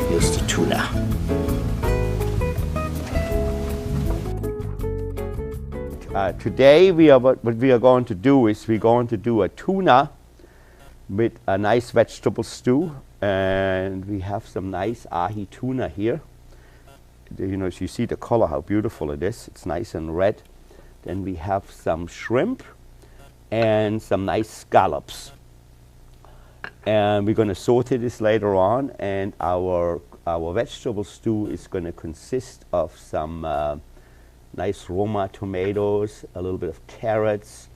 Here's the tuna. Today what we are going to do is we're going to do a tuna with a nice vegetable stew, and we have some nice ahi tuna here. You know, you see the color, how beautiful it is. It's nice and red. Then we have some shrimp and some nice scallops. And we're going to saute this later on, and our vegetable stew is going to consist of some nice Roma tomatoes, a little bit of carrots,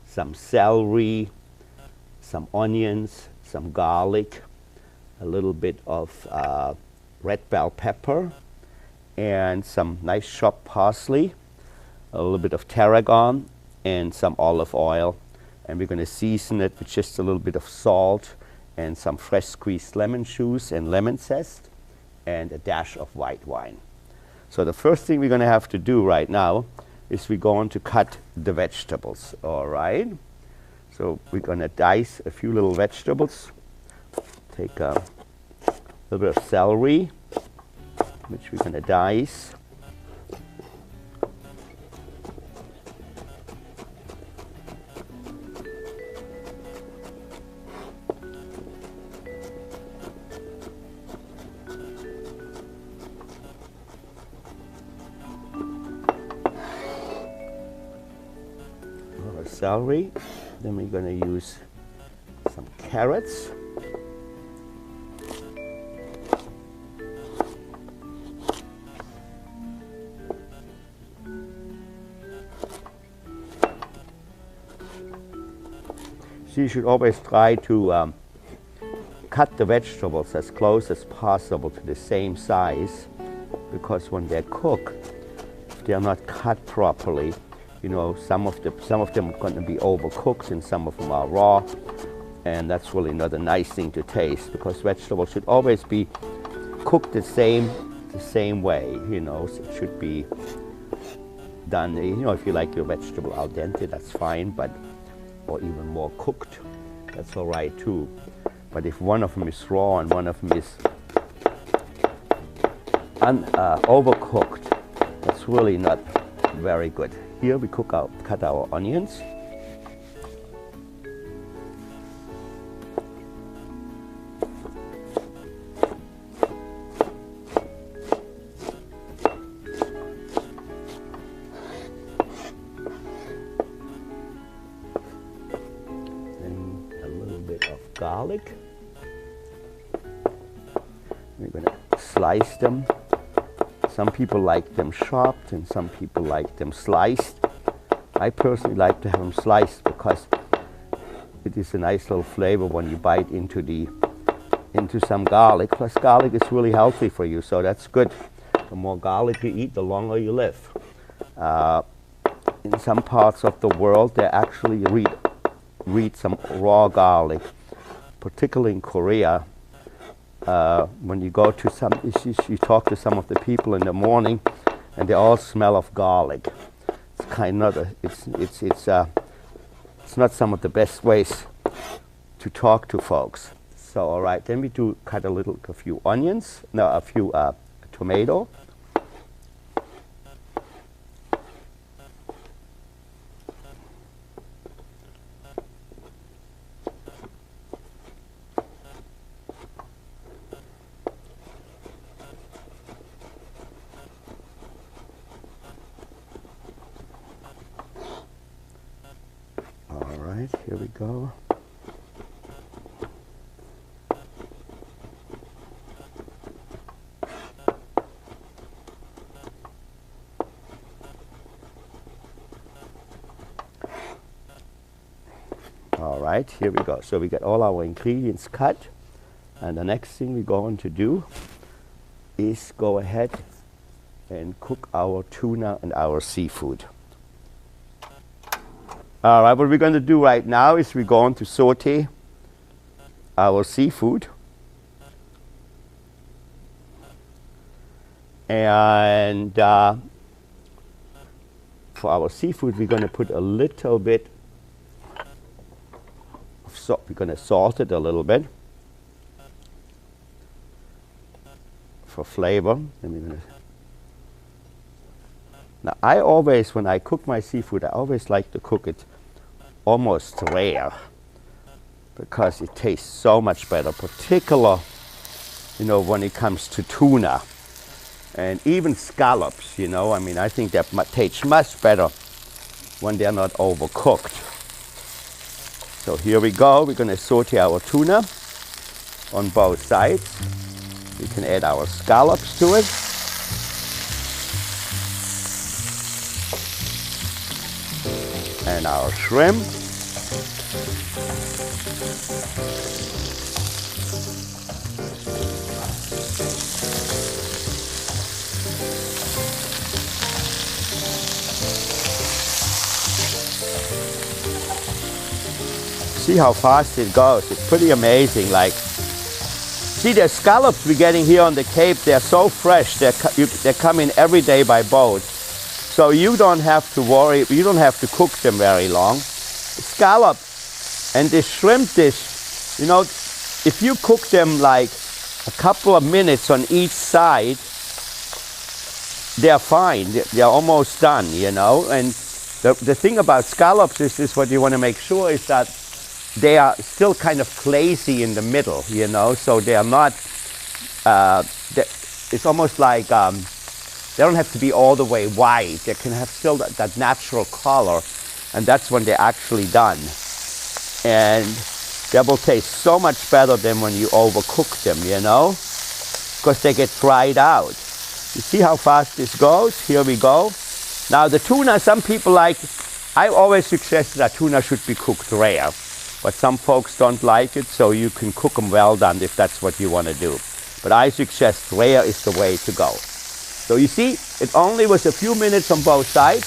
some celery, some onions, some garlic, a little bit of red bell pepper, and some nice chopped parsley, a little bit of tarragon, and some olive oil. And we're going to season it with just a little bit of salt and some fresh squeezed lemon juice and lemon zest and a dash of white wine. So the first thing we're going to have to do right now is we're going to cut the vegetables, all right? So we're going to dice a few little vegetables. Take a little bit of celery, which we're going to dice. Celery. Then we're going to use some carrots. So you should always try to cut the vegetables as close as possible to the same size, because when they're cooked, if they are not cut properly, you know, some of them are going to be overcooked and some of them are raw, and that's really not a nice thing to taste, because vegetables should always be cooked the same way. You know, so it should be done. You know, if you like your vegetable al dente, that's fine, but or even more cooked, that's all right too. But if one of them is raw and one of them is overcooked, that's really not very good. Here we cut our onions. Then a little bit of garlic. We're going to slice them. Some people like them chopped and some people like them sliced. I personally like to have them sliced because it is a nice little flavor when you bite into some garlic. Plus garlic is really healthy for you, so that's good. The more garlic you eat, the longer you live. In some parts of the world, they actually read some raw garlic, particularly in Korea. When you go to you talk to some of the people in the morning, and they all smell of garlic. It's kind of it's not some of the best ways to talk to folks. So all right, then we do cut a few onions, no, a few tomato. Here we go. All right, here we go. So we got all our ingredients cut, and the next thing we're going to do is go ahead and cook our tuna and our seafood. All right, what we're going to do right now is we're going to saute our seafood. And for our seafood, we're going to put a little bit of salt. We're going to salt it a little bit. for flavor. Now I always, when I cook my seafood, I always like to cook it almost rare because it tastes so much better, particularly, you know, when it comes to tuna and even scallops, you know. I mean, I think that tastes much better when they're not overcooked. So here we go. We're going to saute our tuna on both sides. We can add our scallops to it. And our shrimp. See how fast it goes. It's pretty amazing. Like, see, the scallops we're getting here on the Cape, they're so fresh. They're coming every day by boat. So you don't have to worry, you don't have to cook them very long. Scallop and this shrimp dish, you know, if you cook them like a couple of minutes on each side, they're fine. They're almost done, you know. And the thing about scallops is what you want to make sure is that they are still kind of glazy in the middle, you know, so they are not, it's almost like, they don't have to be all the way white. They can have still that natural color, and that's when they're actually done. And they will taste so much better than when you overcook them, you know, because they get dried out. You see how fast this goes? Here we go. Now the tuna, some people like, I always suggest that tuna should be cooked rare. But some folks don't like it, so you can cook them well done if that's what you want to do. But I suggest rare is the way to go. So you see, it only was a few minutes on both sides.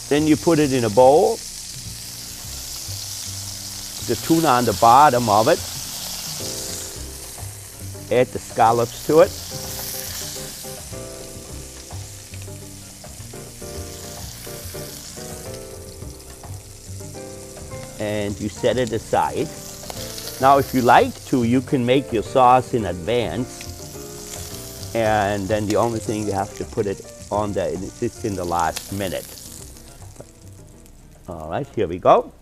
Then you put it in a bowl. The tuna on the bottom of it. Add the scallops to it. And you set it aside. Now if you like to, you can make your sauce in advance, and then the only thing you have to put it on there, it's in the last minute. All right, here we go.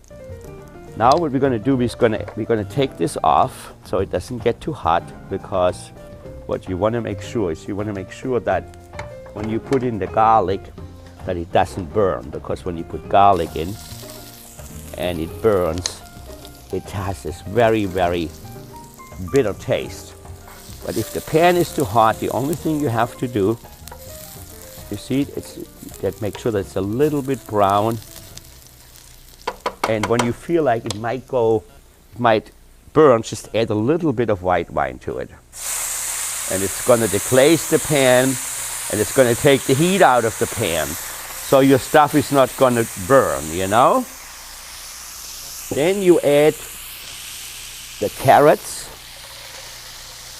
Now what we're going to do is we're going to take this off so it doesn't get too hot, because what you want to make sure is that when you put in the garlic that it doesn't burn, because when you put garlic in and it burns, it has this very, very bitter taste. But if the pan is too hot, the only thing you have to do, you see, make sure that it's a little bit brown. And when you feel like it might burn, just add a little bit of white wine to it. And it's going to deglaze the pan, and it's going to take the heat out of the pan. So your stuff is not going to burn, you know? Then you add the carrots,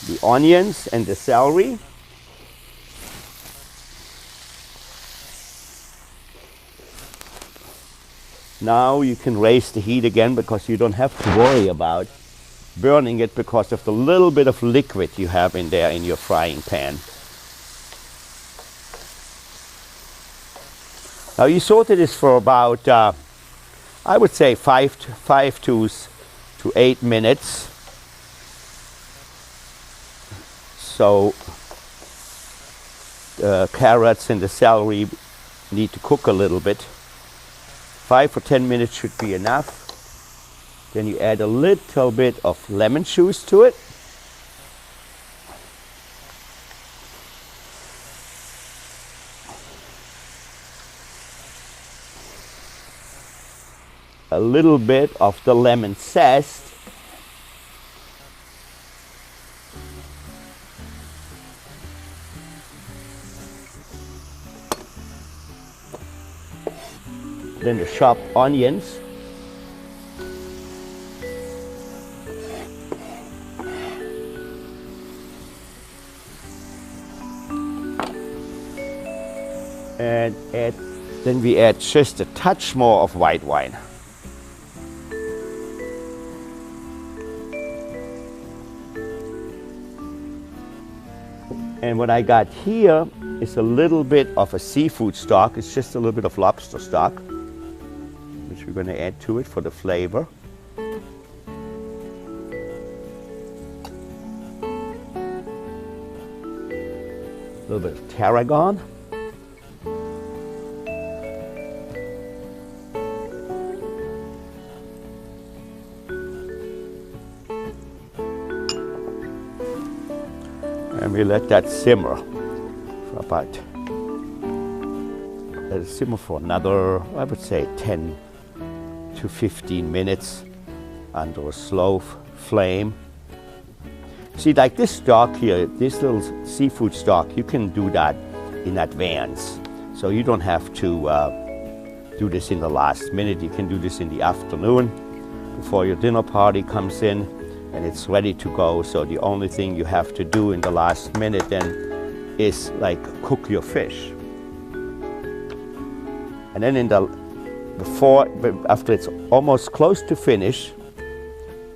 the onions, and the celery. Now you can raise the heat again, because you don't have to worry about burning it because of the little bit of liquid you have in there in your frying pan. Now you saute this for about I would say 5 to 8 minutes. So the carrots and the celery need to cook a little bit. 5 or 10 minutes should be enough. Then you add a little bit of lemon juice to it. A little bit of the lemon zest. Then the chopped onions. And then we add just a touch more of white wine. And what I got here is a little bit of a seafood stock. It's just a little bit of lobster stock, which we're going to add to it for the flavor. A little bit of tarragon. And we let that simmer for about, let it simmer for another, I would say 10 to 15 minutes under a slow flame. See, like this stock here, this little seafood stock, you can do that in advance. So you don't have to do this in the last minute. You can do this in the afternoon before your dinner party comes in, and it's ready to go. So the only thing you have to do in the last minute then is like cook your fish. And then after it's almost close to finish,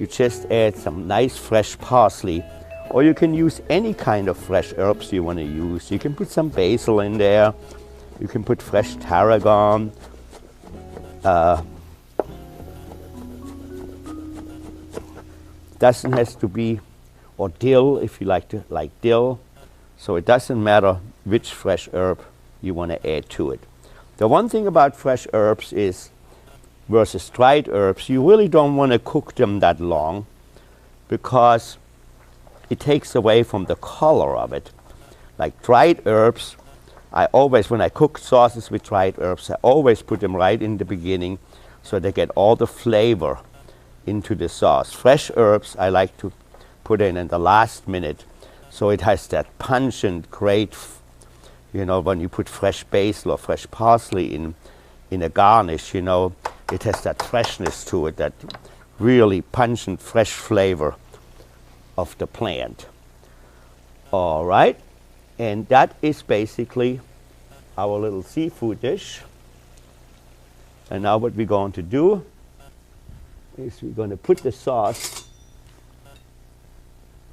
you just add some nice fresh parsley, or you can use any kind of fresh herbs you want to use. You can put some basil in there, you can put fresh tarragon, doesn't have to be, or dill if you like dill. So it doesn't matter which fresh herb you want to add to it. The one thing about fresh herbs is, versus dried herbs, you really don't want to cook them that long because it takes away from the color of it. Like dried herbs, when I cook sauces with dried herbs, I always put them right in the beginning so they get all the flavor into the sauce. Fresh herbs I like to put in the last minute, so it has that pungent, great, when you put fresh basil or fresh parsley in a garnish, it has that freshness to it, that really pungent, fresh flavor of the plant. All right, and that is basically our little seafood dish. And now what we're going to do is we're going to put the sauce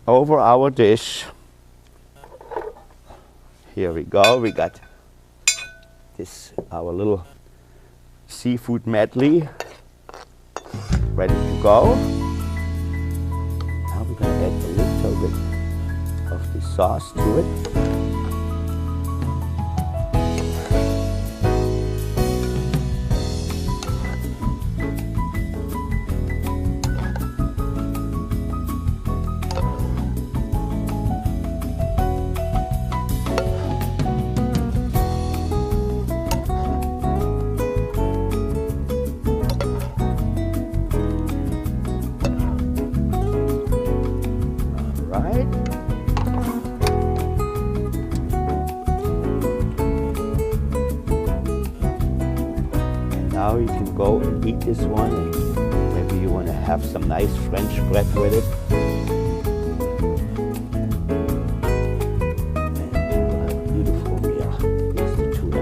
over our dish. Here we go. We got this, our little seafood medley ready to go. Now we're going to add a little bit of the sauce to it. Now you can go and eat this one, and maybe you want to have some nice French bread with it. And you'll have a beautiful meal. Here's the tuna.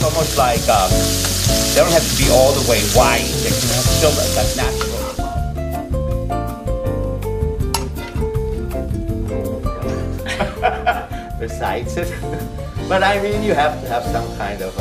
Almost like they don't have to be all the way white. They can have still that natural. Besides it, but I mean, you have to have some kind of